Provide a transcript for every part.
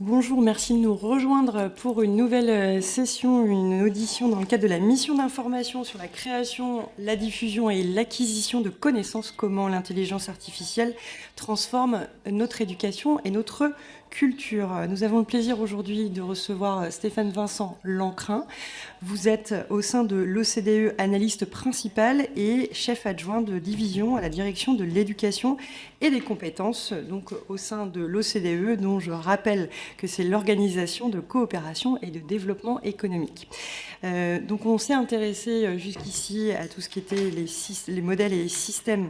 Bonjour, merci de nous rejoindre pour une nouvelle session, une audition dans le cadre de la mission d'information sur la création, la diffusion et l'acquisition de connaissances, comment l'intelligence artificielle transforme notre éducation et notre culture. Nous avons le plaisir aujourd'hui de recevoir Stéphane Vincent Lancrin. Vous êtes au sein de l'OCDE analyste principal et chef adjoint de division à la direction de l'éducation et des compétences, donc au sein de l'OCDE, dont je rappelle que c'est l'Organisation de coopération et de développement économique. Donc on s'est intéressé jusqu'ici à tout ce qui était les modèles et les systèmes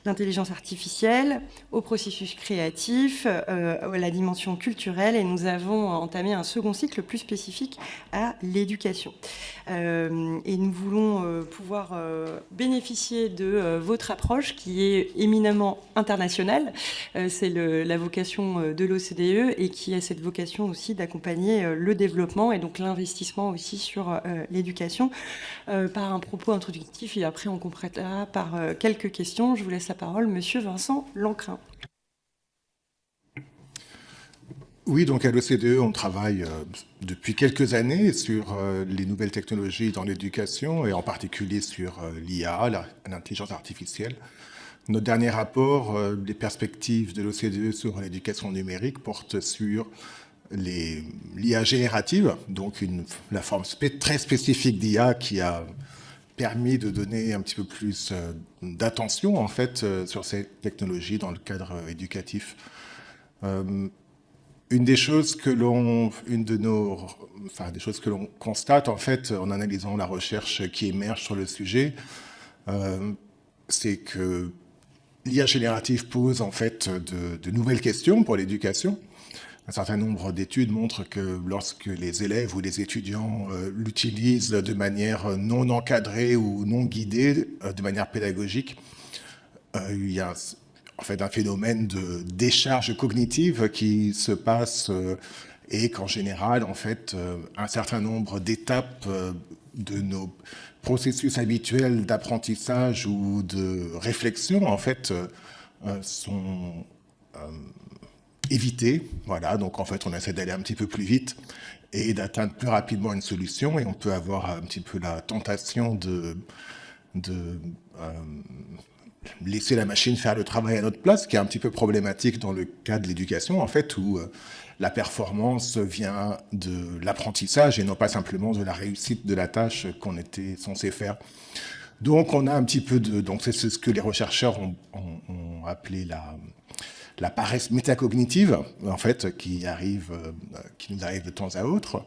d'intelligence artificielle, au processus créatif, à la dimension culturelle, et nous avons entamé un second cycle plus spécifique à l'éducation. Et nous voulons pouvoir bénéficier de votre approche qui est éminemment internationale. C'est la vocation de l'OCDE et qui a cette vocation aussi d'accompagner le développement et donc l'investissement aussi sur l'éducation par un propos introductif, et après on complétera par quelques questions. Je vous laisse la parole, Monsieur Vincent Lancrin. Oui, donc à l'OCDE, on travaille depuis quelques années sur les nouvelles technologies dans l'éducation et en particulier sur l'IA, l'intelligence artificielle. Notre dernier rapport, les perspectives de l'OCDE sur l'éducation numérique, porte sur l'IA générative, donc la forme très spécifique d'IA qui a permis de donner un petit peu plus d'attention en fait sur ces technologies dans le cadre éducatif. Une des choses que l'on constate en fait en analysant la recherche qui émerge sur le sujet, c'est que l'IA générative pose en fait de nouvelles questions pour l'éducation. Un certain nombre d'études montrent que lorsque les élèves ou les étudiants l'utilisent de manière non encadrée ou non guidée, de manière pédagogique, il y a en fait un phénomène de décharge cognitive qui se passe et qu'en général, en fait, un certain nombre d'étapes de nos processus habituels d'apprentissage ou de réflexion, en fait, sont évitées. Voilà, donc en fait, on essaie d'aller un petit peu plus vite et d'atteindre plus rapidement une solution, et on peut avoir un petit peu la tentation de laisser la machine faire le travail à notre place, qui est un petit peu problématique dans le cas de l'éducation, en fait, où la performance vient de l'apprentissage et non pas simplement de la réussite de la tâche qu'on était censé faire. Donc, on a un petit peu de... Donc, c'est ce que les chercheurs ont appelé la paresse métacognitive, en fait, qui nous arrive de temps à autre.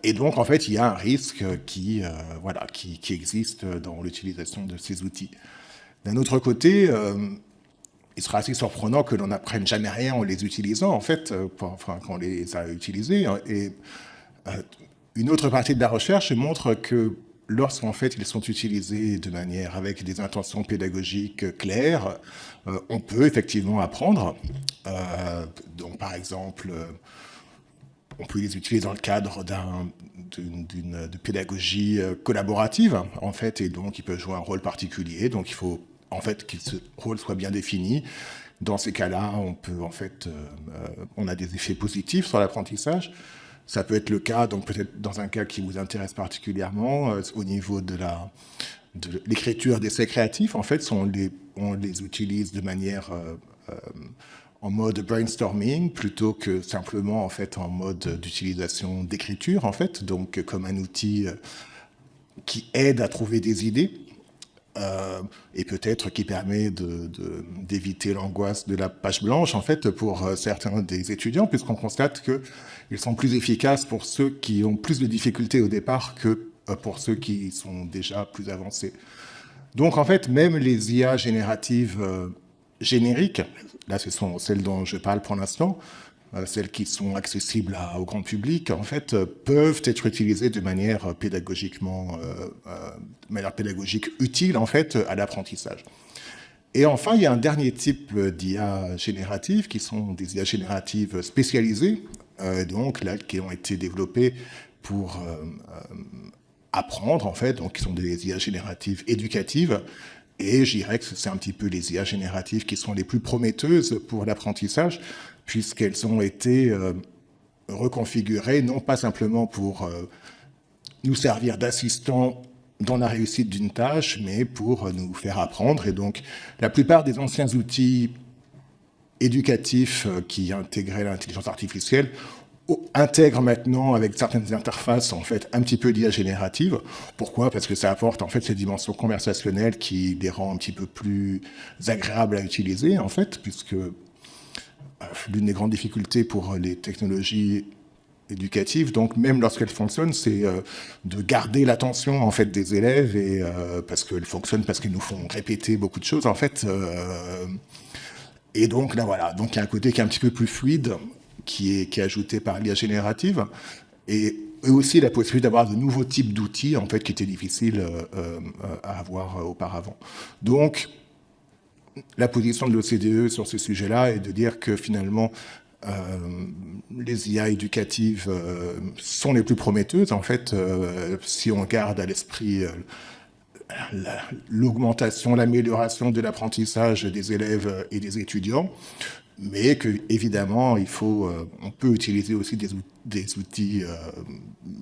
Et donc, en fait, il y a un risque qui existe dans l'utilisation de ces outils. D'un autre côté, il sera assez surprenant que l'on n'apprenne jamais rien en les utilisant, en fait, quand on les a utilisés. Et une autre partie de la recherche montre que lorsqu'en fait ils sont utilisés de manière avec des intentions pédagogiques claires, on peut effectivement apprendre. Donc, par exemple, on peut les utiliser dans le cadre de pédagogie collaborative, en fait, et donc ils peuvent jouer un rôle particulier. Donc, il faut en fait que ce rôle soit bien défini. Dans ces cas-là, on a des effets positifs sur l'apprentissage. Ça peut être le cas, donc peut-être dans un cas qui vous intéresse particulièrement, au niveau de l'écriture d'essais créatifs. En fait, on les utilise de manière en mode brainstorming plutôt que simplement en fait en mode d'utilisation d'écriture, en fait, donc comme un outil qui aide à trouver des idées. Et peut-être qui permet d'éviter l'angoisse de la page blanche, en fait, pour certains des étudiants, puisqu'on constate qu'ils sont plus efficaces pour ceux qui ont plus de difficultés au départ que pour ceux qui sont déjà plus avancés. Donc, en fait, même les IA génératives génériques, là, ce sont celles dont je parle pour l'instant, celles qui sont accessibles au grand public, en fait, peuvent être utilisées de manière pédagogique utile, en fait, à l'apprentissage. Et enfin, il y a un dernier type d'IA générative, qui sont des IA génératives spécialisées, donc là, qui ont été développées pour apprendre, en fait, donc qui sont des IA génératives éducatives. Et je dirais que c'est un petit peu les IA génératives qui sont les plus prometteuses pour l'apprentissage, puisqu'elles ont été reconfigurés, non pas simplement pour nous servir d'assistants dans la réussite d'une tâche, mais pour nous faire apprendre. Et donc, la plupart des anciens outils éducatifs qui intégraient l'intelligence artificielle intègrent maintenant, avec certaines interfaces, en fait, un petit peu d'IA générative. Pourquoi ? Parce que ça apporte, en fait, ces dimensions conversationnelles qui les rend un petit peu plus agréables à utiliser, en fait, puisque l'une des grandes difficultés pour les technologies éducatives, donc même lorsqu'elles fonctionnent, c'est de garder l'attention en fait des élèves, et parce qu'elles fonctionnent, parce qu'elles nous font répéter beaucoup de choses en fait, et donc là voilà, donc il y a un côté qui est un petit peu plus fluide, qui est ajouté par l'IA générative, et aussi la possibilité d'avoir de nouveaux types d'outils en fait qui étaient difficiles à avoir auparavant. Donc la position de l'OCDE sur ce sujet-là est de dire que finalement les IA éducatives sont les plus prometteuses, en fait, si on garde à l'esprit l'augmentation, l'amélioration de l'apprentissage des élèves et des étudiants, mais que évidemment on peut utiliser aussi des outils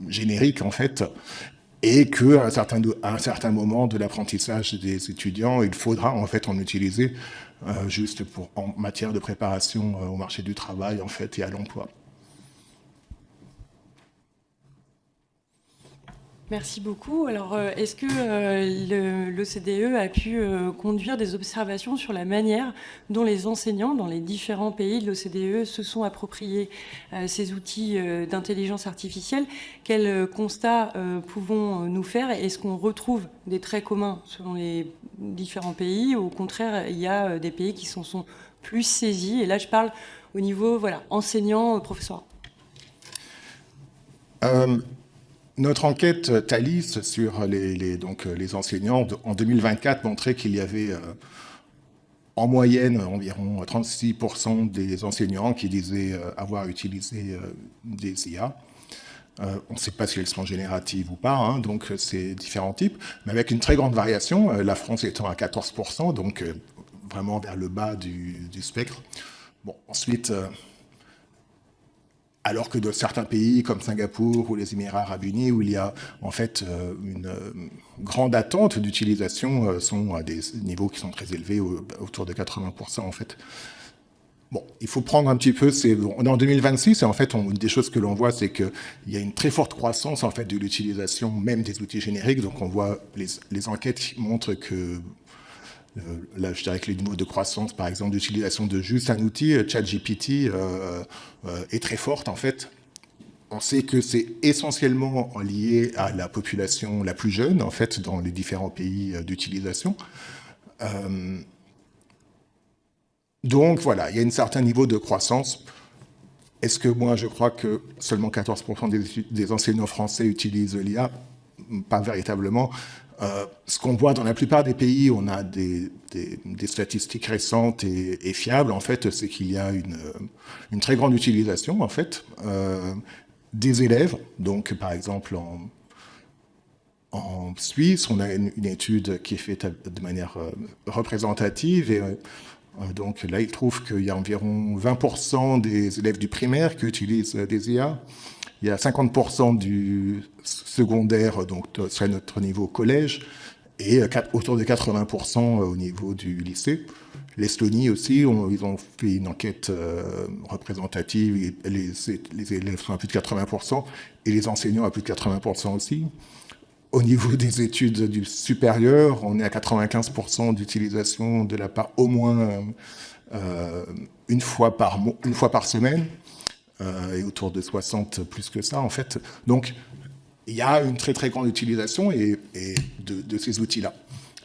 génériques, en fait, et qu'à un certain moment de l'apprentissage des étudiants, il faudra en fait en utiliser juste en matière de préparation au marché du travail, en fait, et à l'emploi. Merci beaucoup. Alors, est-ce que l'OCDE a pu conduire des observations sur la manière dont les enseignants dans les différents pays de l'OCDE se sont appropriés ces outils d'intelligence artificielle? Quels constats pouvons-nous faire? Est-ce qu'on retrouve des traits communs selon les différents pays? Au contraire, il y a des pays qui s'en sont plus saisis. Et là, je parle au niveau enseignant, professeur. Notre enquête Thalys sur les enseignants en 2024 montrait qu'il y avait en moyenne environ 36% des enseignants qui disaient avoir utilisé des IA. On ne sait pas si elles sont génératives ou pas, hein, donc c'est différents types, mais avec une très grande variation, la France étant à 14%, donc vraiment vers le bas du spectre. Bon, ensuite... alors que dans certains pays comme Singapour ou les Émirats arabes unis, où il y a en fait une grande attente d'utilisation, sont à des niveaux qui sont très élevés, autour de 80% en fait. Bon, il faut prendre un petit peu, on est en 2026, et en fait, une des choses que l'on voit, c'est qu'il y a une très forte croissance en fait de l'utilisation même des outils génériques. Donc on voit les enquêtes qui montrent que là, je dirais que le niveau de croissance, par exemple, d'utilisation de juste un outil, ChatGPT, est très forte, en fait. On sait que c'est essentiellement lié à la population la plus jeune, en fait, dans les différents pays d'utilisation. Donc, voilà, il y a un certain niveau de croissance. Est-ce que moi, je crois que seulement 14% des enseignants français utilisent l'IA? Pas véritablement. Ce qu'on voit dans la plupart des pays, on a des statistiques récentes et fiables, en fait, c'est qu'il y a une très grande utilisation, en fait, des élèves. Donc, par exemple, en Suisse, on a une étude qui est faite de manière représentative, et donc là, il trouve qu'il y a environ 20% des élèves du primaire qui utilisent des IA. Il y a 50% du secondaire, donc ce serait notre niveau collège, et autour de 80% au niveau du lycée. L'Estonie aussi, ils ont fait une enquête représentative, et les élèves sont à plus de 80%, et les enseignants à plus de 80% aussi. Au niveau des études du supérieur, on est à 95% d'utilisation de la part au moins une fois par semaine. Et autour de 60 plus que ça, en fait. Donc, il y a une très, très grande utilisation de ces outils-là.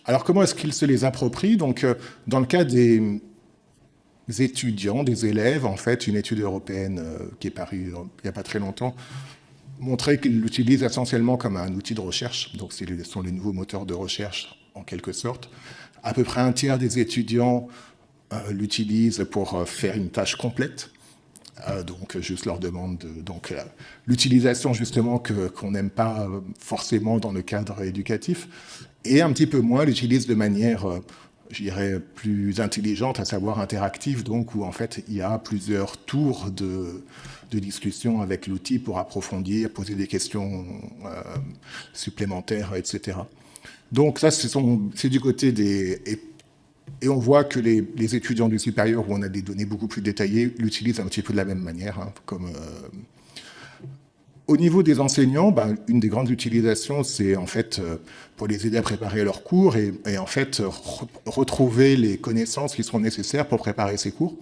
Alors, comment est-ce qu'ils se les approprient? Donc, dans le cas des étudiants, des élèves, en fait, une étude européenne qui est parue il n'y a pas très longtemps montrait qu'ils l'utilisent essentiellement comme un outil de recherche. Donc, ce sont les nouveaux moteurs de recherche, en quelque sorte. À peu près un tiers des étudiants l'utilisent pour faire une tâche complète. Donc, juste leur demande l'utilisation, justement, qu'on n'aime pas forcément dans le cadre éducatif, et un petit peu moins l'utilisent de manière je dirais, plus intelligente, à savoir interactive, donc où en fait il y a plusieurs tours de discussion avec l'outil pour approfondir, poser des questions supplémentaires, etc. Donc ça, c'est du côté des... Et on voit que les étudiants du supérieur, où on a des données beaucoup plus détaillées, l'utilisent un petit peu de la même manière, hein, comme... Au niveau des enseignants, ben, une des grandes utilisations, c'est en fait pour les aider à préparer leurs cours et en fait retrouver les connaissances qui seront nécessaires pour préparer ces cours.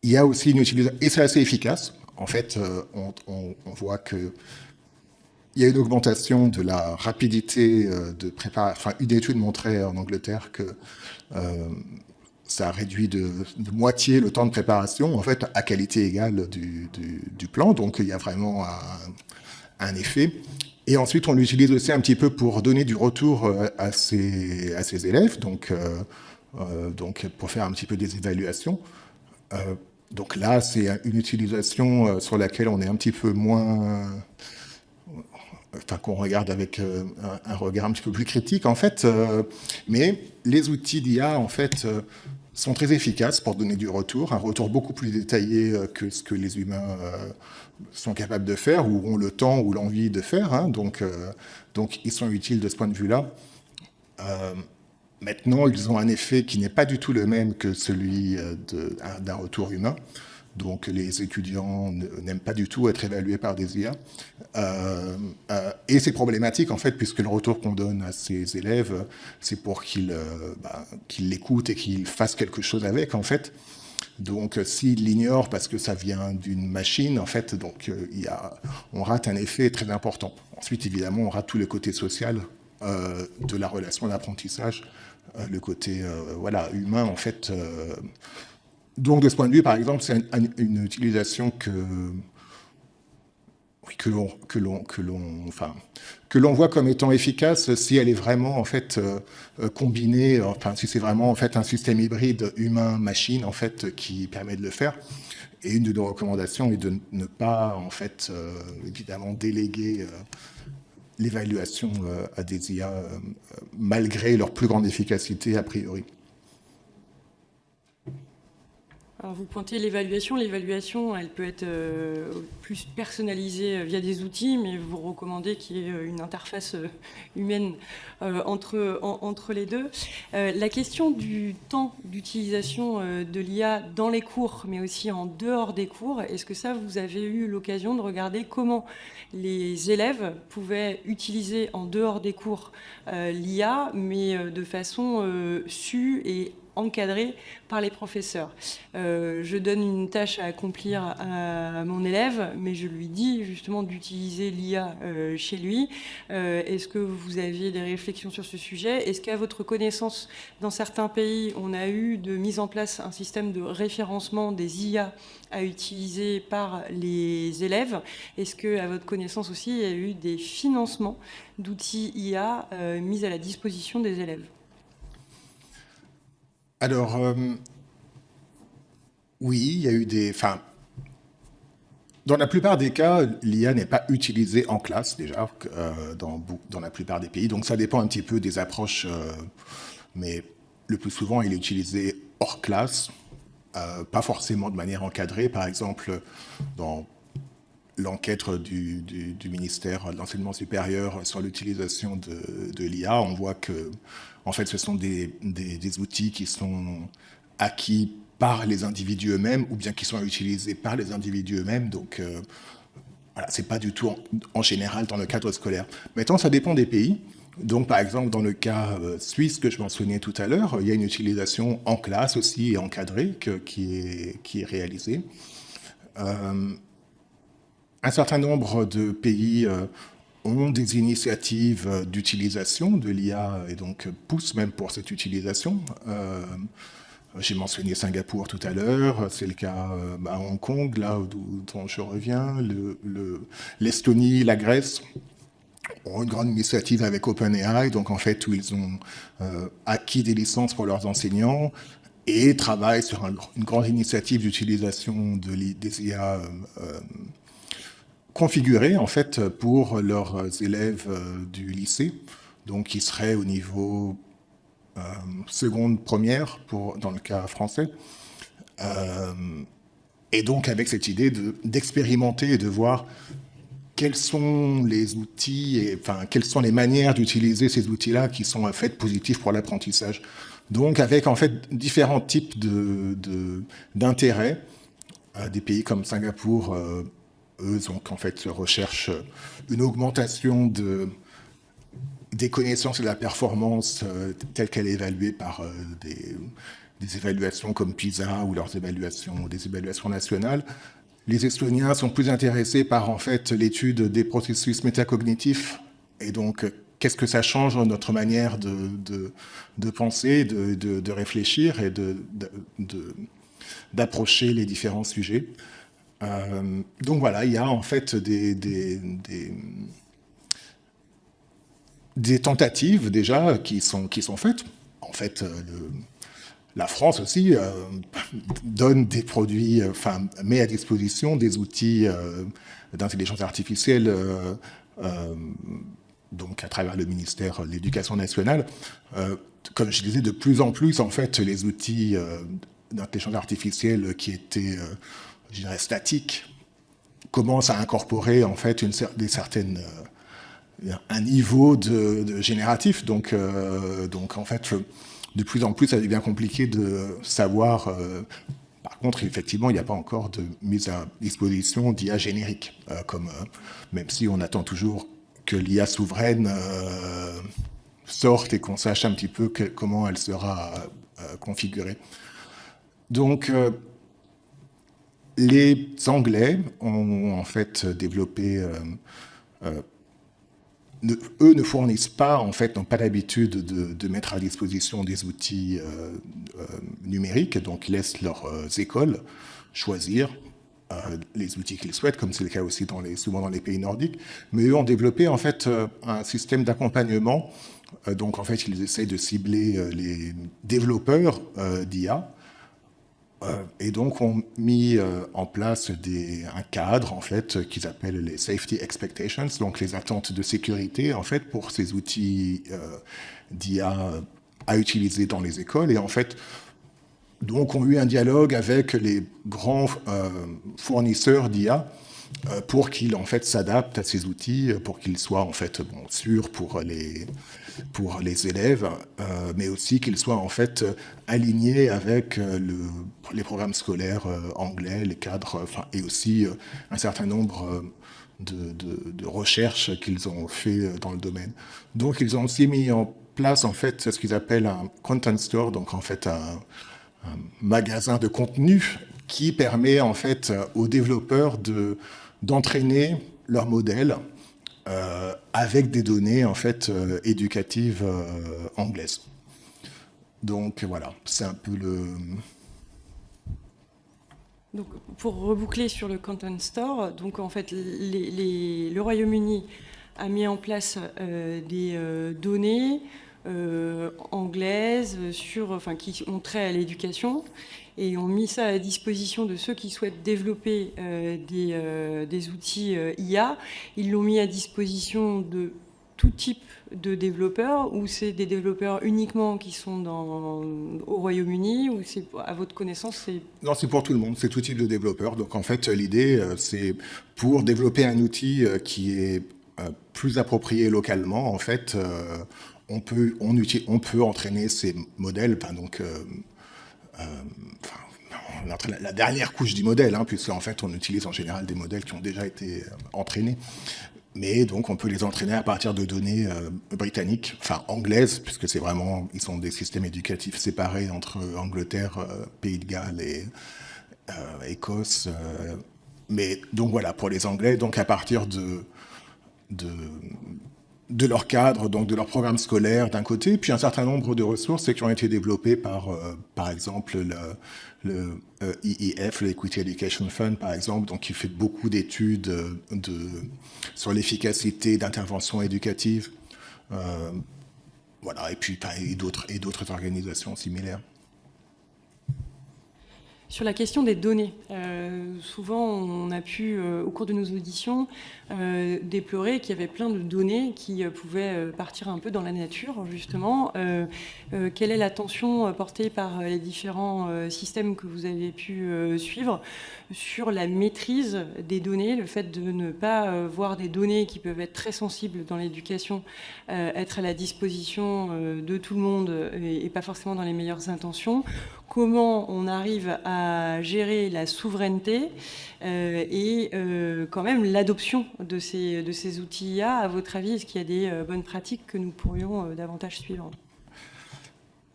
Il y a aussi une utilisation, et c'est assez efficace. En fait, on voit que il y a une augmentation de la rapidité de préparation. Enfin, une étude montrait en Angleterre que ça réduit de moitié le temps de préparation, en fait, à qualité égale du plan. Donc, il y a vraiment un effet. Et ensuite, on l'utilise aussi un petit peu pour donner du retour à ses élèves, donc pour faire un petit peu des évaluations. Donc là, c'est une utilisation sur laquelle on est un petit peu moins... Enfin, qu'on regarde avec un regard un petit peu plus critique, en fait. Mais les outils d'IA, en fait, sont très efficaces pour donner du retour, un retour beaucoup plus détaillé que ce que les humains sont capables de faire, ou ont le temps ou l'envie de faire. Hein. Donc, ils sont utiles de ce point de vue-là. Maintenant, ils ont un effet qui n'est pas du tout le même que celui d'un retour humain. Donc les étudiants n'aiment pas du tout être évalués par des IA. Et c'est problématique, en fait, puisque le retour qu'on donne à ces élèves, c'est pour qu'ils l'écoutent et qu'ils fassent quelque chose avec, en fait. Donc s'ils l'ignorent parce que ça vient d'une machine, en fait, donc, on rate un effet très important. Ensuite, évidemment, on rate tout le côté social de la relation d'apprentissage, le côté humain, en fait. Donc, de ce point de vue, par exemple, c'est une utilisation que l'on voit comme étant efficace si elle est vraiment en fait combinée, enfin si c'est vraiment en fait un système hybride humain-machine en fait qui permet de le faire. Et une de nos recommandations est de ne pas en fait évidemment déléguer l'évaluation à des IA malgré leur plus grande efficacité a priori. Alors vous pointez l'évaluation. L'évaluation, elle peut être plus personnalisée via des outils, mais vous recommandez qu'il y ait une interface humaine entre les deux. La question du temps d'utilisation de l'IA dans les cours, mais aussi en dehors des cours, est-ce que ça, vous avez eu l'occasion de regarder comment les élèves pouvaient utiliser en dehors des cours l'IA, mais de façon sue et encadré par les professeurs. Je donne une tâche à accomplir à mon élève, mais je lui dis justement d'utiliser l'IA chez lui. Est-ce que vous aviez des réflexions sur ce sujet? Est-ce qu'à votre connaissance, dans certains pays, on a eu de mise en place un système de référencement des IA à utiliser par les élèves? Est-ce qu'à votre connaissance aussi, il y a eu des financements d'outils IA mis à la disposition des élèves? Alors, oui, il y a eu des... Enfin, dans la plupart des cas, l'IA n'est pas utilisée en classe, déjà, dans la plupart des pays. Donc, ça dépend un petit peu des approches, mais le plus souvent, il est utilisé hors classe, pas forcément de manière encadrée. Par exemple, dans l'enquête du ministère de l'Enseignement supérieur sur l'utilisation de l'IA, on voit que, en fait, ce sont des outils qui sont acquis par les individus eux-mêmes ou bien qui sont utilisés par les individus eux-mêmes. Donc, voilà, c'est pas du tout en général dans le cadre scolaire. Maintenant, ça dépend des pays. Donc, par exemple, dans le cas suisse que je mentionnais tout à l'heure, il y a une utilisation en classe aussi et encadrée qui est réalisée. Un certain nombre de pays ont des initiatives d'utilisation de l'IA et donc poussent même pour cette utilisation. J'ai mentionné Singapour tout à l'heure, c'est le cas à Hong Kong, là dont je reviens, l'Estonie, la Grèce ont une grande initiative avec OpenAI, donc en fait où ils ont acquis des licences pour leurs enseignants et travaillent sur une grande initiative d'utilisation des IA configurés en fait pour leurs élèves du lycée. donc qui serait au niveau seconde, première, dans le cas français. Et donc avec cette idée d'expérimenter et de voir quels sont les outils, quelles sont les manières d'utiliser ces outils-là qui sont en fait positifs pour l'apprentissage. Donc avec en fait différents types d'intérêts. Des pays comme Singapour, eux, donc en fait recherchent une augmentation des connaissances et de la performance telle qu'elle est évaluée par des évaluations comme PISA ou des évaluations nationales. Les Estoniens sont plus intéressés par en fait l'étude des processus métacognitifs et donc qu'est-ce que ça change dans notre manière de penser, de réfléchir et d'approcher les différents sujets. Donc voilà, il y a en fait des tentatives déjà qui sont faites. En fait, la France aussi donne des produits, met à disposition des outils d'intelligence artificielle, donc à travers le ministère de l'Éducation nationale. Comme je disais, de plus en plus, en fait, les outils d'intelligence artificielle qui étaient, je dirais, statiques, commencent à incorporer en fait un niveau de génératif. Donc en fait, de plus en plus, ça devient compliqué de savoir. Par contre, effectivement, il n'y a pas encore de mise à disposition d'IA générique, même si on attend toujours que l'IA souveraine sorte et qu'on sache un petit peu comment elle sera configurée. Donc, les Anglais ont en fait développé. Eux ne fournissent pas, en fait, n'ont pas l'habitude de mettre à disposition des outils numériques, donc ils laissent leurs écoles choisir les outils qu'ils souhaitent, comme c'est le cas aussi souvent dans les pays nordiques. Mais eux ont développé en fait un système d'accompagnement. Donc en fait, ils essaient de cibler les développeurs d'IA. Et donc, ont mis en place un cadre, en fait, qu'ils appellent les safety expectations, donc les attentes de sécurité, en fait, pour ces outils d'IA à utiliser dans les écoles. Et en fait, donc, ont eu un dialogue avec les grands fournisseurs d'IA pour qu'ils, en fait, s'adaptent à ces outils, pour qu'ils soient, en fait, sûrs pour les élèves, mais aussi qu'ils soient en fait alignés avec les programmes scolaires anglais, les cadres, et aussi un certain nombre de recherches qu'ils ont fait dans le domaine. Donc ils ont aussi mis en place en fait ce qu'ils appellent un content store, donc en fait un magasin de contenu qui permet en fait aux développeurs d'entraîner leur modèle avec des données en fait éducatives anglaises. Donc voilà, c'est un peu Donc, pour reboucler sur le Content Store, donc en fait, le Royaume-Uni a mis en place des données anglaises qui ont trait à l'éducation et ont mis ça à disposition de ceux qui souhaitent développer des outils IA. Ils l'ont mis à disposition de tout type de développeurs, ou c'est des développeurs uniquement qui sont au Royaume-Uni, ou c'est, à votre connaissance, c'est... Non, c'est pour tout le monde, c'est tout type de développeurs. Donc en fait, l'idée, c'est pour développer un outil qui est plus approprié localement, en fait, on peut entraîner ces modèles, la dernière couche du modèle, puisque en fait, on utilise en général des modèles qui ont déjà été entraînés. Mais donc, on peut les entraîner à partir de données britanniques, anglaises, puisque ils sont des systèmes éducatifs séparés entre Angleterre, Pays de Galles et Écosse. Mais donc voilà, pour les Anglais, donc à partir de leur cadre, donc de leur programme scolaire d'un côté, puis un certain nombre de ressources qui ont été développées par exemple, le EEF, l'Equity Education Fund, par exemple, donc qui fait beaucoup d'études sur l'efficacité d'interventions éducatives, voilà, et puis d'autres organisations similaires. Sur la question des données, souvent on a pu, au cours de nos auditions, déplorer qu'il y avait plein de données qui pouvaient partir un peu dans la nature, justement. Quelle est l'attention portée par les différents systèmes que vous avez pu suivre sur la maîtrise des données, le fait de ne pas voir des données qui peuvent être très sensibles dans l'éducation, être à la disposition de tout le monde et pas forcément dans les meilleures intentions. Comment on arrive à gérer la souveraineté et quand même l'adoption de ces outils IA. À votre avis, est-ce qu'il y a des bonnes pratiques que nous pourrions davantage suivre?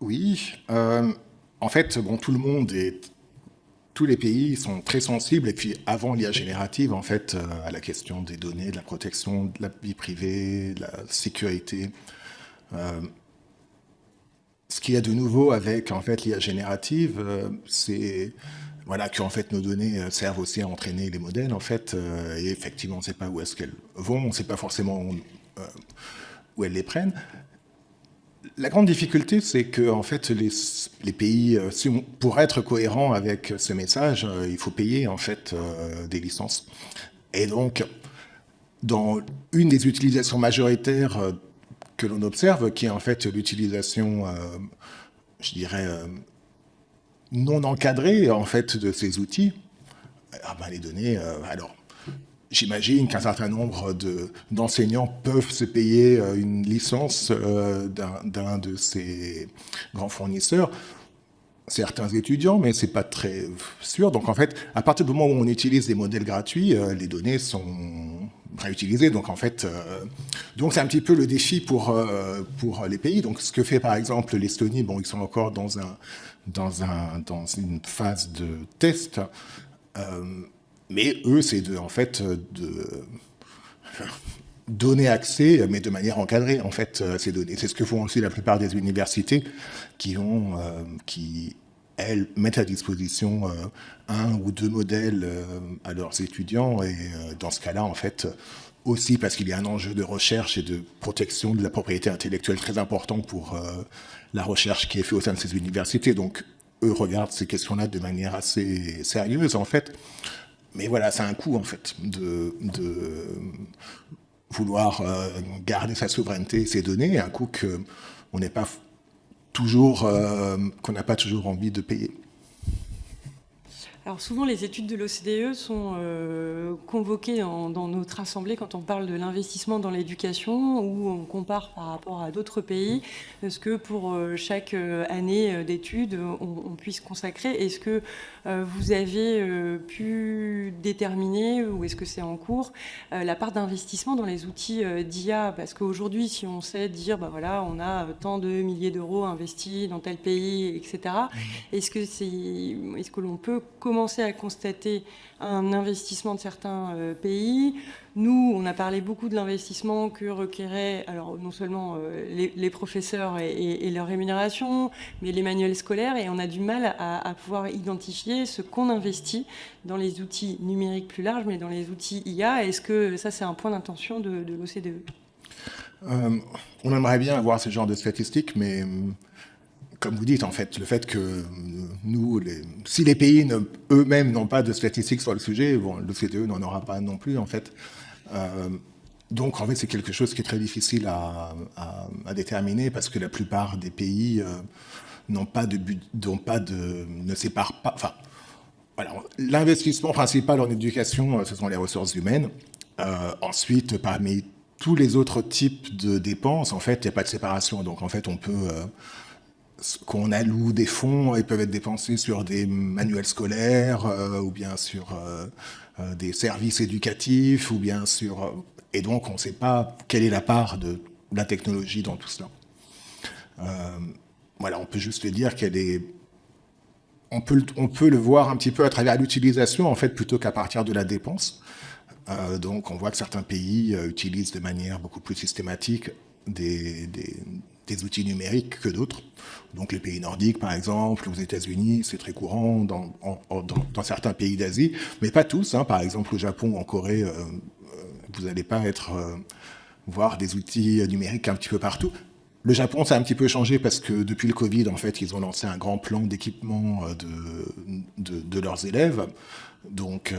Oui, en fait, bon, tous les pays sont très sensibles, et puis avant l'IA générative, en fait, à la question des données, de la protection de la vie privée, de la sécurité. Ce qu'il y a de nouveau avec en fait l'IA générative, c'est voilà que en fait nos données servent aussi à entraîner les modèles en fait, et effectivement on ne sait pas où est-ce qu'elles vont, on ne sait pas forcément où elles les prennent. La grande difficulté, c'est que en fait les pays, pour être cohérents avec ce message, il faut payer en fait des licences. Et donc, dans une des utilisations majoritaires que l'on observe, qui est en fait l'utilisation, je dirais, non encadrée en fait de ces outils, les données, alors. J'imagine qu'un certain nombre d'enseignants peuvent se payer une licence d'un de ces grands fournisseurs. Certains étudiants, mais c'est pas très sûr. Donc en fait, à partir du moment où on utilise des modèles gratuits, les données sont réutilisées. Donc en fait, donc c'est un petit peu le défi pour les pays. Donc ce que fait par exemple l'Estonie, bon, ils sont encore dans une phase de test. Mais eux, c'est de donner accès, mais de manière encadrée, en fait, ces données. C'est ce que font aussi la plupart des universités qui, elles, mettent à disposition un ou deux modèles à leurs étudiants. Et dans ce cas-là, en fait, aussi parce qu'il y a un enjeu de recherche et de protection de la propriété intellectuelle très important pour la recherche qui est faite au sein de ces universités. Donc, eux regardent ces questions-là de manière assez sérieuse, en fait. Mais voilà, c'est un coût, en fait, de vouloir garder sa souveraineté et ses données, un coût qu'on n'a pas toujours envie de payer. Alors souvent, les études de l'OCDE sont convoquées dans notre assemblée quand on parle de l'investissement dans l'éducation, où on compare par rapport à d'autres pays ce que pour chaque année d'études, on puisse consacrer. Est-ce que vous avez pu déterminer, ou est-ce que c'est en cours, la part d'investissement dans les outils d'IA? Parce qu'aujourd'hui, si on sait dire, voilà, on a tant de milliers d'euros investis dans tel pays, etc., est-ce que l'on peut commencer à constater un investissement de certains pays? Nous, on a parlé beaucoup de l'investissement que requéraient, alors non seulement les professeurs et leur rémunération, mais les manuels scolaires, et on a du mal à pouvoir identifier ce qu'on investit dans les outils numériques plus larges, mais dans les outils IA. Est-ce que ça, c'est un point d'intention de l'OCDE? On aimerait bien avoir ce genre de statistiques, mais comme vous dites, en fait, le fait que nous, si les pays eux-mêmes n'ont pas de statistiques sur le sujet, bon, l'OCDE n'en aura pas non plus, en fait. Donc, en fait, c'est quelque chose qui est très difficile à déterminer, parce que la plupart des pays ne séparent pas. Enfin, voilà, l'investissement principal en éducation, ce sont les ressources humaines. Ensuite, parmi tous les autres types de dépenses, en fait, il n'y a pas de séparation. Donc, en fait, on peut qu'on alloue des fonds, ils peuvent être dépensés sur des manuels scolaires, ou bien sur des services éducatifs, ou bien sur... et donc, on ne sait pas quelle est la part de la technologie dans tout cela. Voilà, on peut juste dire qu'elle est... On peut le voir un petit peu à travers l'utilisation, en fait, plutôt qu'à partir de la dépense. Donc, on voit que certains pays utilisent de manière beaucoup plus systématique des outils numériques que d'autres. Donc les pays nordiques, par exemple, aux États-Unis, c'est très courant dans certains pays d'Asie, mais pas tous. Hein. Par exemple, au Japon ou en Corée, vous n'allez pas voir des outils numériques un petit peu partout. Le Japon, ça a un petit peu changé parce que depuis le Covid, en fait, ils ont lancé un grand plan d'équipement de leurs élèves. Donc,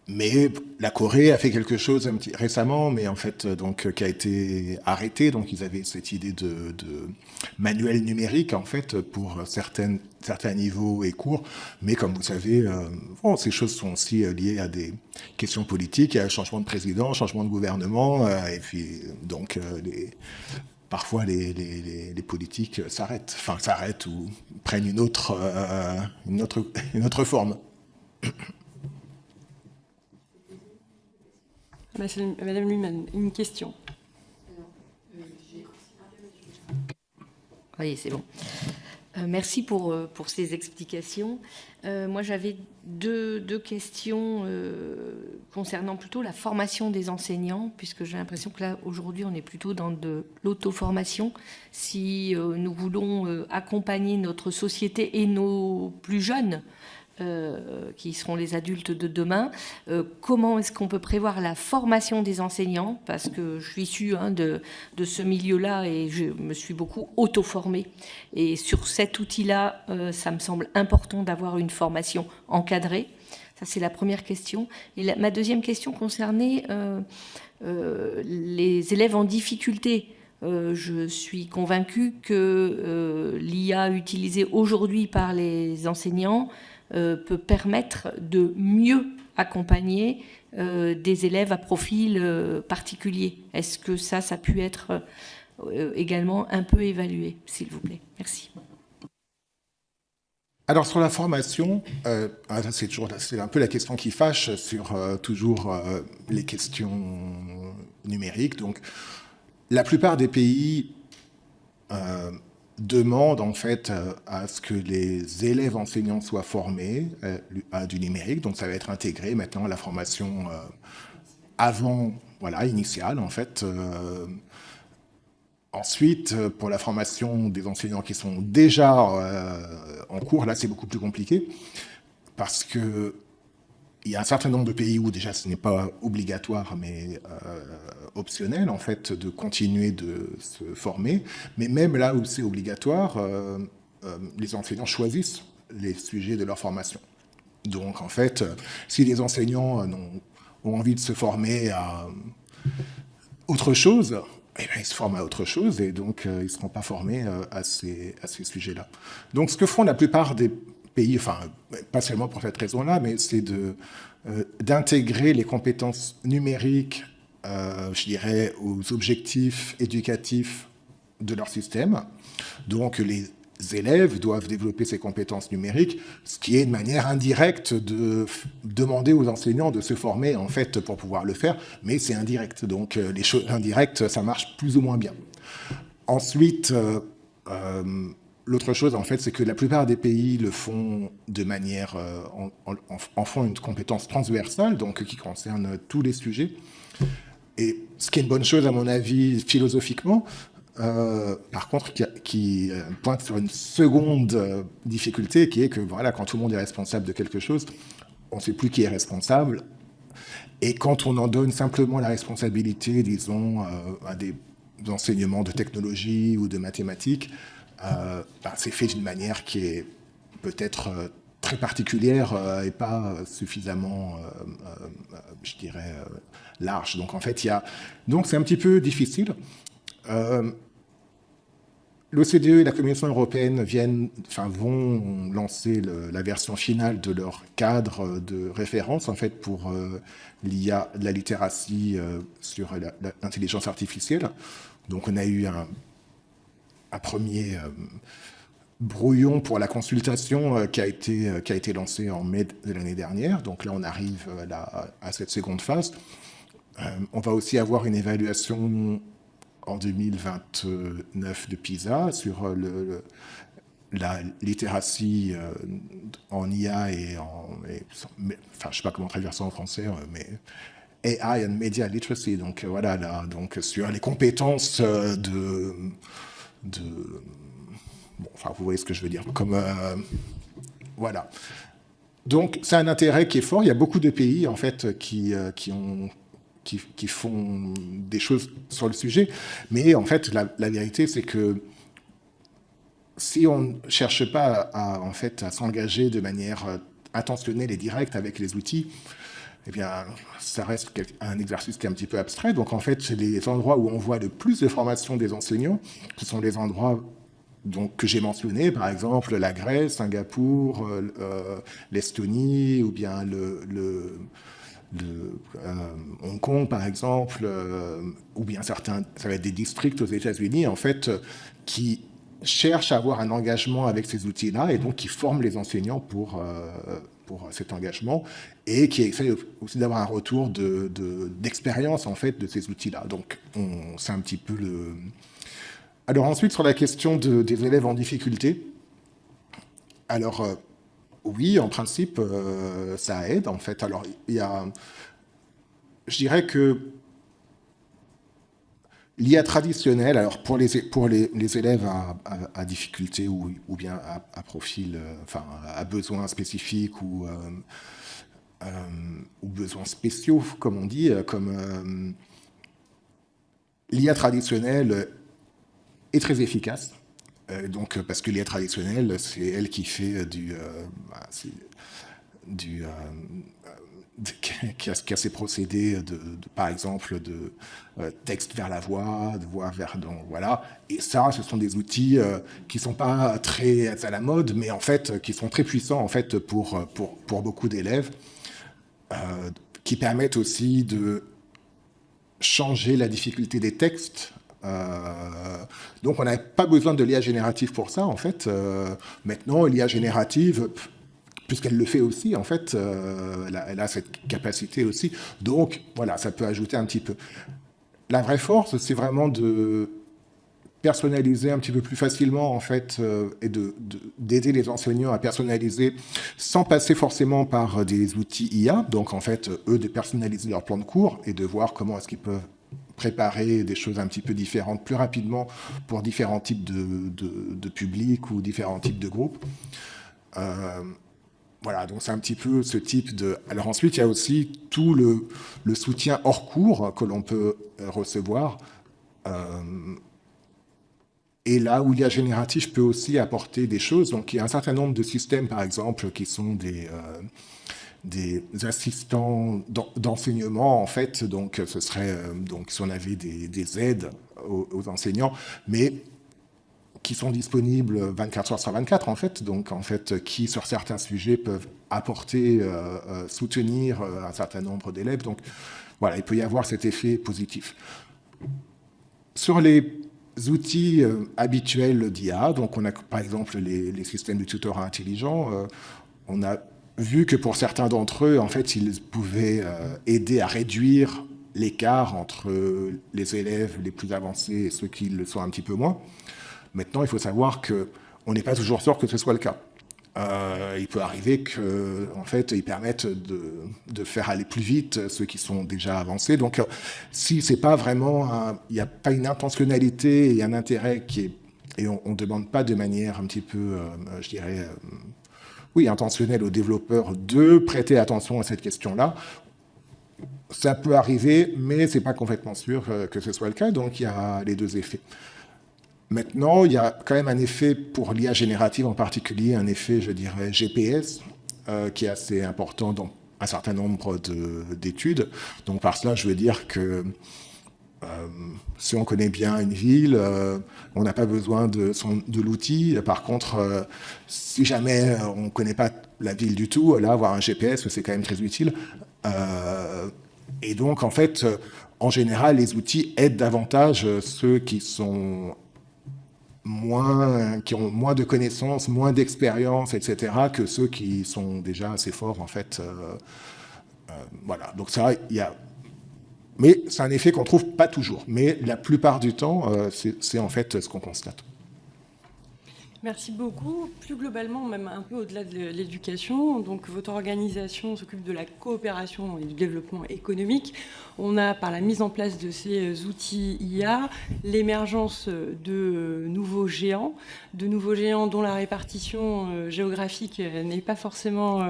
mais la Corée a fait quelque chose récemment, mais en fait, donc, qui a été arrêté. Donc, ils avaient cette idée de manuel numérique, en fait, pour certains niveaux et cours. Mais comme vous savez, bon, ces choses sont aussi liées à des questions politiques, à un changement de président, changement de gouvernement, et puis, donc, parfois, les politiques s'arrêtent ou prennent une autre forme. Madame Luman, une question. Oui, c'est bon. Merci pour ces explications. Moi, j'avais deux questions concernant plutôt la formation des enseignants, puisque j'ai l'impression que là, aujourd'hui, on est plutôt dans de l'auto-formation. Si nous voulons accompagner notre société et nos plus jeunes, qui seront les adultes de demain, comment est-ce qu'on peut prévoir la formation des enseignants, parce que je suis issue de ce milieu-là et je me suis beaucoup auto-formée. Et sur cet outil-là, ça me semble important d'avoir une formation encadrée. Ça, c'est la première question. Et ma deuxième question concernait les élèves en difficulté. Je suis convaincue que l'IA utilisée aujourd'hui par les enseignants peut permettre de mieux accompagner des élèves à profil particulier. Est-ce que ça a pu être également un peu évalué, s'il vous plaît? Merci. Alors sur la formation, c'est un peu la question qui fâche sur toujours les questions numériques. Donc la plupart des pays demandent en fait à ce que les élèves enseignants soient formés à du numérique. Donc ça va être intégré maintenant à la formation initiale en fait. Ensuite, pour la formation des enseignants qui sont déjà en cours, là c'est beaucoup plus compliqué parce que il y a un certain nombre de pays où déjà ce n'est pas obligatoire mais optionnel en fait de continuer de se former. Mais même là où c'est obligatoire, les enseignants choisissent les sujets de leur formation. Donc en fait, si les enseignants ont envie de se former à autre chose, eh bien, ils se forment à autre chose et donc ils ne seront pas formés à ces sujets-là. Donc ce que font la plupart des pays, enfin pas seulement pour cette raison-là, mais c'est d'intégrer les compétences numériques, je dirais, aux objectifs éducatifs de leur système. Donc les élèves doivent développer ces compétences numériques, ce qui est une manière indirecte de demander aux enseignants de se former en fait pour pouvoir le faire, mais c'est indirect. Donc les choses indirectes, ça marche plus ou moins bien. Ensuite, l'autre chose, en fait, c'est que la plupart des pays le font de manière, en font une compétence transversale, donc qui concerne tous les sujets. Et ce qui est une bonne chose, à mon avis, philosophiquement, par contre, qui pointe sur une seconde difficulté, qui est que voilà, quand tout le monde est responsable de quelque chose, on ne sait plus qui est responsable. Et quand on en donne simplement la responsabilité, disons, à des enseignements de technologie ou de mathématiques, c'est fait d'une manière qui est peut-être très particulière et pas suffisamment, je dirais, large. Donc en fait, donc c'est un petit peu difficile. L'OCDE et la Commission européenne vont lancer la version finale de leur cadre de référence en fait pour l'IA, la littératie sur l'intelligence artificielle. Donc on a eu un premier brouillon pour la consultation qui a été lancé en mai de l'année dernière. Donc là on arrive à cette seconde phase. On va aussi avoir une évaluation en 2029 de PISA sur la littératie en IA et je ne sais pas comment traduire ça en français, mais AI and Media Literacy, donc voilà, donc sur les compétences bon, enfin vous voyez ce que je veux dire, voilà. Donc c'est un intérêt qui est fort. Il y a beaucoup de pays en fait qui ont qui font des choses sur le sujet. Mais en fait, la vérité, c'est que si on ne cherche pas en fait, à s'engager de manière intentionnelle et directe avec les outils, eh bien, ça reste un exercice qui est un petit peu abstrait. Donc, en fait, les endroits où on voit le plus de formation des enseignants, ce sont les endroits donc, que j'ai mentionnés, par exemple la Grèce, Singapour, l'Estonie, ou bien Hong Kong, par exemple, ou bien certains, ça va être des districts aux États-Unis, en fait, qui cherchent à avoir un engagement avec ces outils-là et donc qui forment les enseignants pour cet engagement et qui essayent aussi d'avoir un retour d'expérience en fait de ces outils-là. Donc c'est un petit peu le... Alors ensuite sur la question des élèves en difficulté, alors oui, en principe ça aide en fait. Alors il y a, je dirais que l'IA traditionnelle, alors pour les élèves à difficulté ou bien à profil, enfin à besoins spécifiques ou besoins spéciaux, comme on dit, comme l'IA traditionnelle est très efficace. Donc parce que l'IA traditionnelle, c'est elle qui fait qui a ces procédés par exemple, de texte vers la voix, de voix vers... Donc, voilà. Et ça, ce sont des outils qui ne sont pas très à la mode, mais en fait, qui sont très puissants en fait, pour beaucoup d'élèves, qui permettent aussi de changer la difficulté des textes. Donc, on n'a pas besoin de l'IA générative pour ça, en fait. Maintenant, l'IA générative... puisqu'elle le fait aussi, en fait, elle a cette capacité aussi. Donc, voilà, ça peut ajouter un petit peu. La vraie force, c'est vraiment de personnaliser un petit peu plus facilement, en fait, et d'aider les enseignants à personnaliser sans passer forcément par des outils IA. Donc, en fait, eux, de personnaliser leur plan de cours et de voir comment est-ce qu'ils peuvent préparer des choses un petit peu différentes plus rapidement pour différents types de publics ou différents types de groupes. Voilà, donc c'est un petit peu ce type de... Alors ensuite, il y a aussi tout le soutien hors cours que l'on peut recevoir. Et là où l'IA générative peut aussi apporter des choses. Donc il y a un certain nombre de systèmes, par exemple, qui sont des assistants d'enseignement, en fait. Donc ce serait, donc si on avait des aides aux enseignants, mais qui sont disponibles 24 heures sur 24, en fait, donc en fait, qui sur certains sujets peuvent apporter, soutenir un certain nombre d'élèves. Donc voilà, il peut y avoir cet effet positif. Sur les outils habituels d'IA, donc on a par exemple les systèmes de tutorat intelligent, on a vu que pour certains d'entre eux, en fait, ils pouvaient aider à réduire l'écart entre les élèves les plus avancés et ceux qui le sont un petit peu moins. Maintenant, il faut savoir qu'on n'est pas toujours sûr que ce soit le cas. Il peut arriver qu'en fait, ils permettent de faire aller plus vite ceux qui sont déjà avancés. Donc, si c'est pas vraiment, il n'y a pas une intentionnalité et un intérêt et on ne demande pas de manière un petit peu, je dirais, oui, intentionnelle aux développeurs de prêter attention à cette question-là. Ça peut arriver, mais c'est pas complètement sûr que ce soit le cas. Donc, il y a les deux effets. Maintenant, il y a quand même un effet pour l'IA générative en particulier, un effet, je dirais, GPS, qui est assez important dans un certain nombre d'études. Donc par cela, je veux dire que si on connaît bien une ville, on n'a pas besoin de l'outil. Par contre, si jamais on ne connaît pas la ville du tout, là, avoir un GPS, c'est quand même très utile. Et donc, en fait, en général, les outils aident davantage ceux qui ont moins de connaissances, moins d'expérience, etc., que ceux qui sont déjà assez forts, en fait. Voilà, donc ça, il y a... Mais c'est un effet qu'on ne trouve pas toujours. Mais la plupart du temps, c'est en fait ce qu'on constate. Merci beaucoup. Plus globalement, même un peu au-delà de l'éducation, donc votre organisation s'occupe de la coopération et du développement économique. On a, par la mise en place de ces outils IA, l'émergence de nouveaux géants dont la répartition géographique n'est pas forcément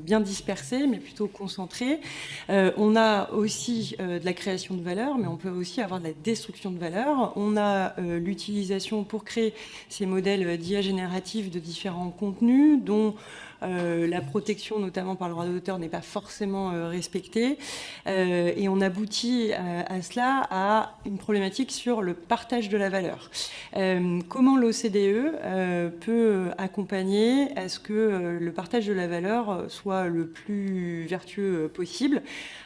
bien dispersée, mais plutôt concentrée. On a aussi de la création de valeur, mais on peut aussi avoir de la destruction de valeur. On a l'utilisation pour créer ces modèles d'IA génératifs de différents contenus, dont la protection, notamment par le droit d'auteur, n'est pas forcément respectée. Et on aboutit à cela à une problématique sur le partage de la valeur. Comment l'OCDE peut accompagner à ce que le partage de la valeur soit le plus vertueux possible?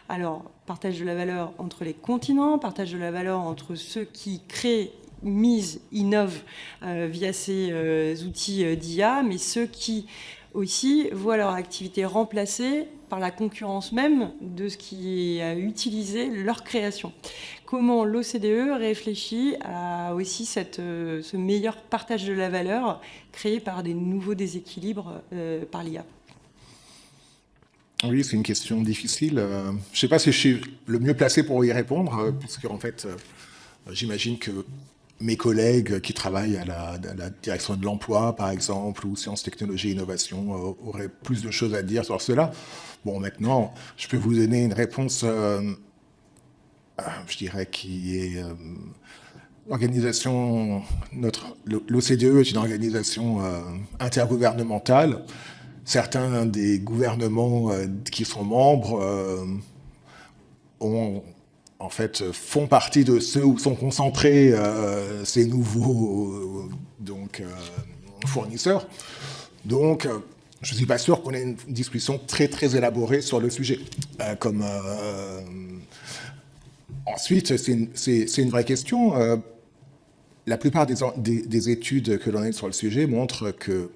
Alors, partage de la valeur entre les continents, partage de la valeur entre ceux qui créent, misent, innovent via ces outils d'IA, mais ceux qui aussi voient leur activité remplacée par la concurrence même de ce qui a utilisé leur création. Comment l'OCDE réfléchit à aussi ce meilleur partage de la valeur créé par des nouveaux déséquilibres par l'IA? Oui, c'est une question difficile. Je ne sais pas si je suis le mieux placé pour y répondre, puisque en fait, j'imagine que mes collègues qui travaillent à la direction de l'emploi, par exemple, ou sciences, technologies, innovation, auraient plus de choses à dire sur cela. Bon, maintenant, je peux vous donner une réponse, je dirais, qui est l'organisation, l'OCDE est une organisation intergouvernementale. Certains des gouvernements qui sont membres font partie de ceux où sont concentrés ces nouveaux fournisseurs. Donc, je ne suis pas sûr qu'on ait une discussion très, très élaborée sur le sujet. Ensuite, c'est une vraie question. La plupart des études que l'on a sur le sujet montrent que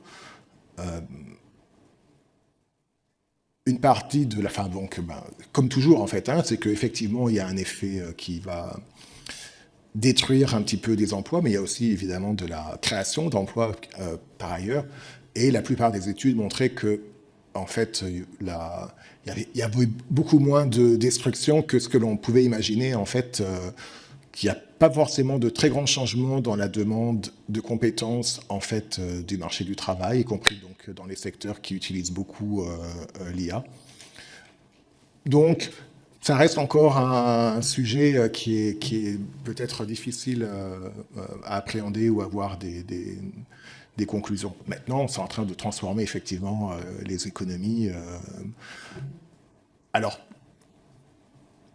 une partie de la fin, donc, comme toujours en fait, c'est qu'effectivement il y a un effet qui va détruire un petit peu des emplois, mais il y a aussi évidemment de la création d'emplois par ailleurs. Et la plupart des études montraient que en fait il y a beaucoup moins de destruction que ce que l'on pouvait imaginer en fait. Qu'il n'y a pas forcément de très grands changements dans la demande de compétences en fait du marché du travail, y compris donc dans les secteurs qui utilisent beaucoup l'IA. Donc, ça reste encore un sujet qui est peut-être difficile à appréhender ou à avoir des conclusions. Maintenant, c'est en train de transformer effectivement les économies. Alors,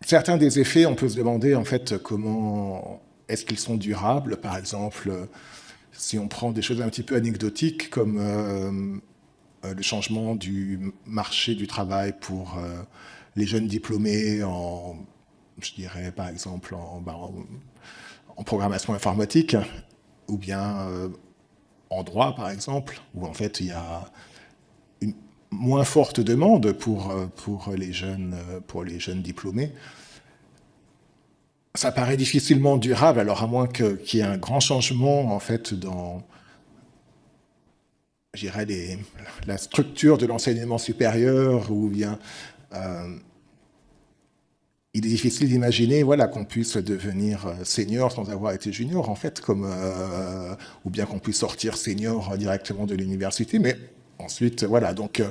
certains des effets, on peut se demander en fait comment est-ce qu'ils sont durables. Par exemple, si on prend des choses un petit peu anecdotiques comme le changement du marché du travail pour les jeunes diplômés je dirais par exemple en programmation informatique, ou bien en droit par exemple, où en fait il y a une moins forte demande pour les jeunes diplômés. Ça paraît difficilement durable, alors à moins qu'il y ait un grand changement en fait dans, je dirais, la structure de l'enseignement supérieur, ou bien il est difficile d'imaginer qu'on puisse devenir senior sans avoir été junior en fait, ou bien qu'on puisse sortir senior directement de l'université, mais ensuite, donc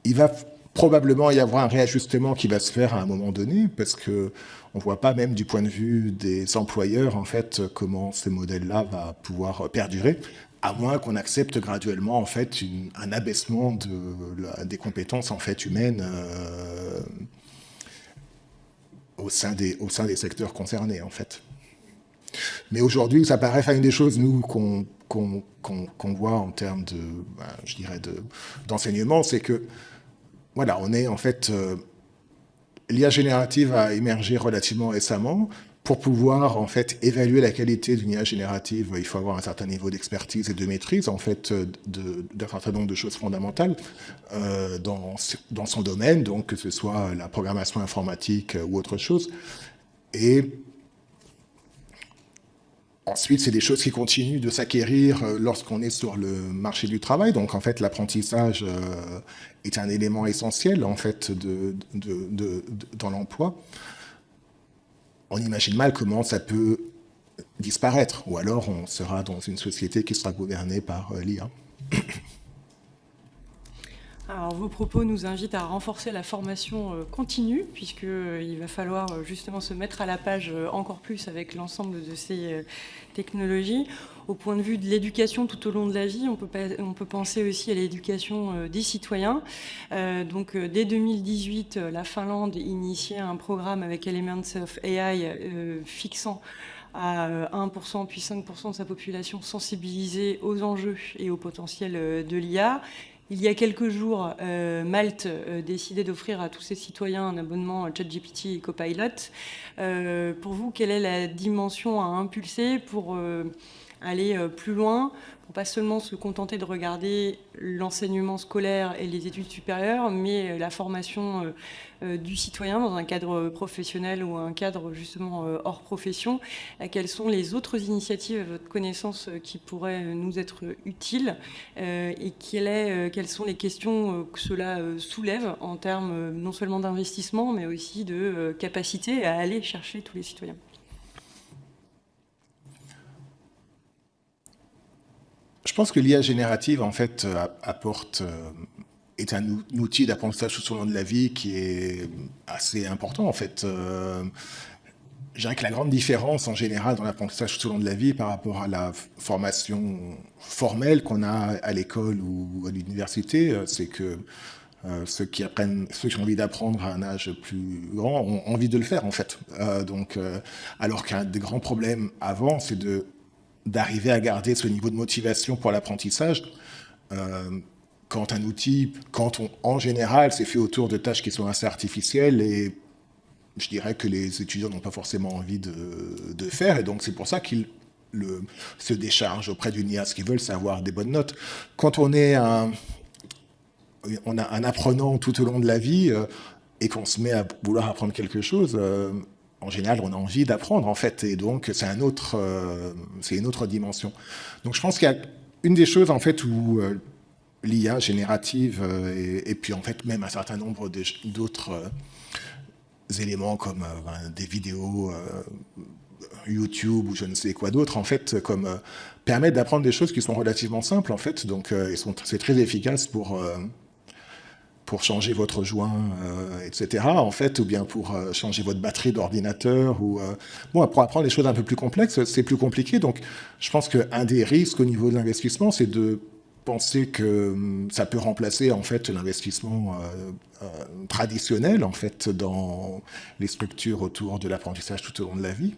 il va probablement y avoir un réajustement qui va se faire à un moment donné, parce qu'on ne voit pas, même du point de vue des employeurs, en fait, comment ce modèle-là va pouvoir perdurer, à moins qu'on accepte graduellement en fait, un abaissement des compétences en fait, humaines au sein des secteurs concernés, en fait. Mais aujourd'hui, ça paraît une des choses, nous, qu'on voit en termes d'enseignement, c'est que, on est en fait... l'IA générative a émergé relativement récemment. Pour pouvoir en fait évaluer la qualité d'une IA générative, il faut avoir un certain niveau d'expertise et de maîtrise en fait d'un certain nombre de choses fondamentales dans son domaine, donc que ce soit la programmation informatique ou autre chose. Et Ensuite, c'est des choses qui continuent de s'acquérir lorsqu'on est sur le marché du travail. Donc, en fait, l'apprentissage est un élément essentiel, en fait, dans l'emploi. On imagine mal comment ça peut disparaître, ou alors on sera dans une société qui sera gouvernée par l'IA. Alors, vos propos nous invitent à renforcer la formation continue, puisqu'il va falloir justement se mettre à la page encore plus avec l'ensemble de ces technologies. Au point de vue de l'éducation tout au long de la vie, on peut penser aussi à l'éducation des citoyens. Donc, dès 2018, la Finlande initiait un programme avec Elements of AI fixant à 1% puis 5% de sa population sensibilisée aux enjeux et au potentiel de l'IA. Il y a quelques jours, Malte décidait d'offrir à tous ses citoyens un abonnement ChatGPT et Copilot. Pour vous, quelle est la dimension à impulser pour aller plus loin, pour pas seulement se contenter de regarder l'enseignement scolaire et les études supérieures, mais la formation du citoyen dans un cadre professionnel ou un cadre justement hors profession? Quelles sont les autres initiatives à votre connaissance qui pourraient nous être utiles et quelles sont les questions que cela soulève en termes non seulement d'investissement, mais aussi de capacité à aller chercher tous les citoyens? Je pense que l'IA générative, en fait, est un outil d'apprentissage tout au long de la vie qui est assez important, en fait. Je dirais que la grande différence, en général, dans l'apprentissage tout au long de la vie par rapport à la formation formelle qu'on a à l'école ou à l'université, c'est que ceux qui ont envie d'apprendre à un âge plus grand ont envie de le faire, en fait. Alors qu'un des grands problèmes avant, c'est d'arriver à garder ce niveau de motivation pour l'apprentissage quand en général, c'est fait autour de tâches qui sont assez artificielles et je dirais que les étudiants n'ont pas forcément envie de faire, et donc c'est pour ça qu'ils se déchargent auprès d'une IA. Ce qu'ils veulent, c'est avoir des bonnes notes. Quand on a un apprenant tout au long de la vie et qu'on se met à vouloir apprendre quelque chose, en général, on a envie d'apprendre, en fait, et donc c'est une autre dimension. Donc je pense qu'il y a une des choses, en fait, où l'IA générative et puis, en fait, même un certain nombre d'autres éléments comme des vidéos YouTube ou je ne sais quoi d'autre, en fait, permettent d'apprendre des choses qui sont relativement simples, en fait, donc c'est très efficace pour changer votre joint, etc., en fait, ou bien pour changer votre batterie d'ordinateur, pour apprendre des choses un peu plus complexes, c'est plus compliqué. Donc, je pense qu'un des risques au niveau de l'investissement, c'est de penser que ça peut remplacer, en fait, l'investissement traditionnel, en fait, dans les structures autour de l'apprentissage tout au long de la vie.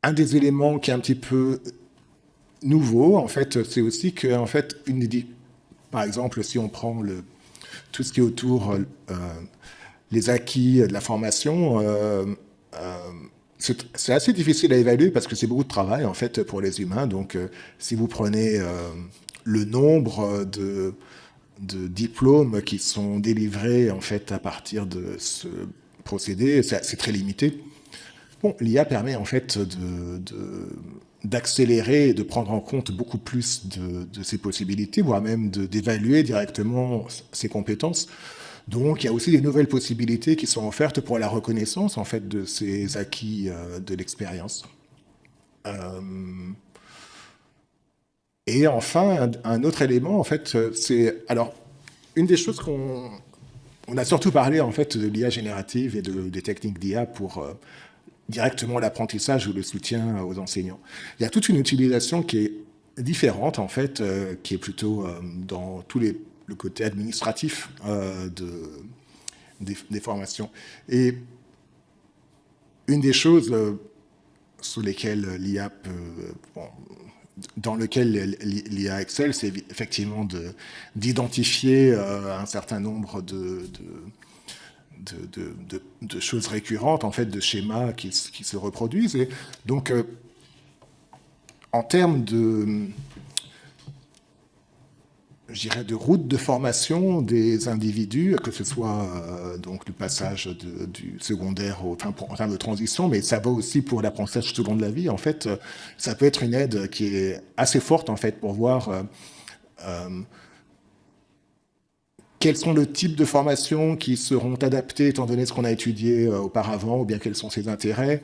Un des éléments qui est un petit peu nouveau, en fait, c'est aussi que, en fait, par exemple, si on prend tout ce qui est autour les acquis de la formation, c'est assez difficile à évaluer parce que c'est beaucoup de travail, en fait, pour les humains. Donc, si vous prenez le nombre de diplômes qui sont délivrés, en fait, à partir de ce procédé, c'est très limité. Bon, l'IA permet, en fait, d'accélérer et de prendre en compte beaucoup plus de ces possibilités, voire même d'évaluer directement ses compétences. Donc, il y a aussi des nouvelles possibilités qui sont offertes pour la reconnaissance, en fait, de ces acquis de l'expérience. Et enfin, un autre élément, en fait, c'est... Alors, une des choses on a surtout parlé, en fait, de l'IA générative et des techniques d'IA pour directement l'apprentissage ou le soutien aux enseignants. Il y a toute une utilisation qui est différente, en fait, qui est plutôt dans le côté administratif des formations. Et une des choses sur lesquelles l'IA dans lequel l'IA excelle, c'est effectivement d'identifier un certain nombre de choses récurrentes, en fait, de schémas qui se reproduisent. Et donc, en termes je dirais, de route de formation des individus, que ce soit donc le passage du secondaire en termes de transition, mais ça va aussi pour l'apprentissage tout au long de la vie. En fait, ça peut être une aide qui est assez forte en fait pour voir quels sont le type de formations qui seront adaptées étant donné ce qu'on a étudié auparavant, ou bien quels sont ses intérêts,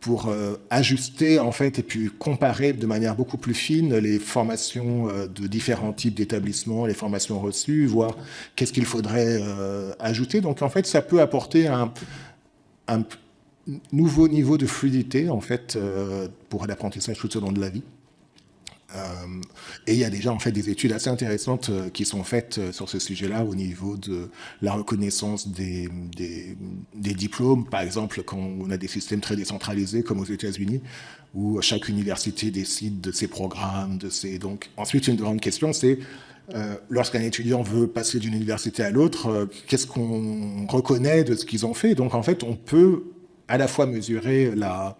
pour ajuster en fait et puis comparer de manière beaucoup plus fine les formations de différents types d'établissements, les formations reçues, voir qu'est-ce qu'il faudrait ajouter. Donc en fait, ça peut apporter un nouveau niveau de fluidité en fait pour l'apprentissage tout au long de la vie. Et il y a déjà en fait des études assez intéressantes qui sont faites sur ce sujet-là au niveau de la reconnaissance des diplômes. Par exemple, quand on a des systèmes très décentralisés comme aux États-Unis, où chaque université décide de ses programmes, Donc, ensuite, une grande question, c'est lorsqu'un étudiant veut passer d'une université à l'autre, qu'est-ce qu'on reconnaît de ce qu'ils ont fait? Donc, en fait, on peut à la fois mesurer la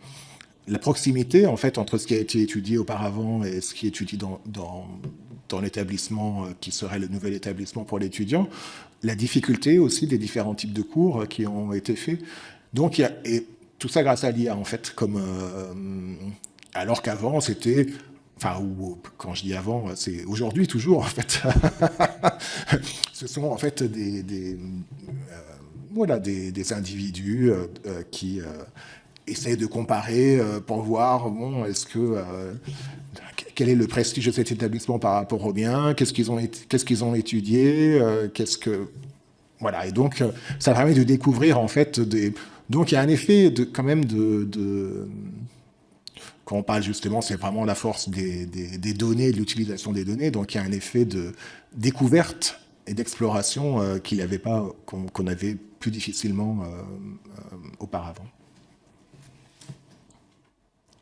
proximité en fait entre ce qui a été étudié auparavant et ce qui est étudié dans l'établissement qui serait le nouvel établissement pour l'étudiant, la difficulté aussi des différents types de cours qui ont été faits. Donc et tout ça grâce à l'IA en fait, alors qu'avant c'était, ou quand je dis avant, c'est aujourd'hui toujours en fait. Ce sont en fait des individus qui essayer de comparer pour voir, quel est le prestige de cet établissement par rapport au mien, qu'est-ce qu'ils ont étudié, voilà. Et donc, ça permet de découvrir, en fait, donc il y a un effet quand même quand on parle justement, c'est vraiment la force des données, de l'utilisation des données, donc il y a un effet de découverte et d'exploration qu'on avait plus difficilement auparavant.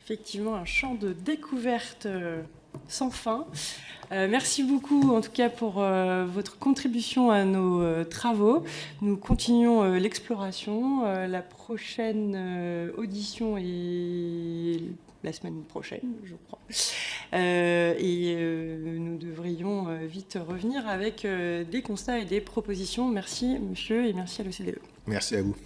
Effectivement, un champ de découverte sans fin. Merci beaucoup, en tout cas, pour votre contribution à nos travaux. Nous continuons l'exploration. La prochaine audition est la semaine prochaine, je crois. Nous devrions vite revenir avec des constats et des propositions. Merci, monsieur, et merci à l'OCDE. Merci à vous.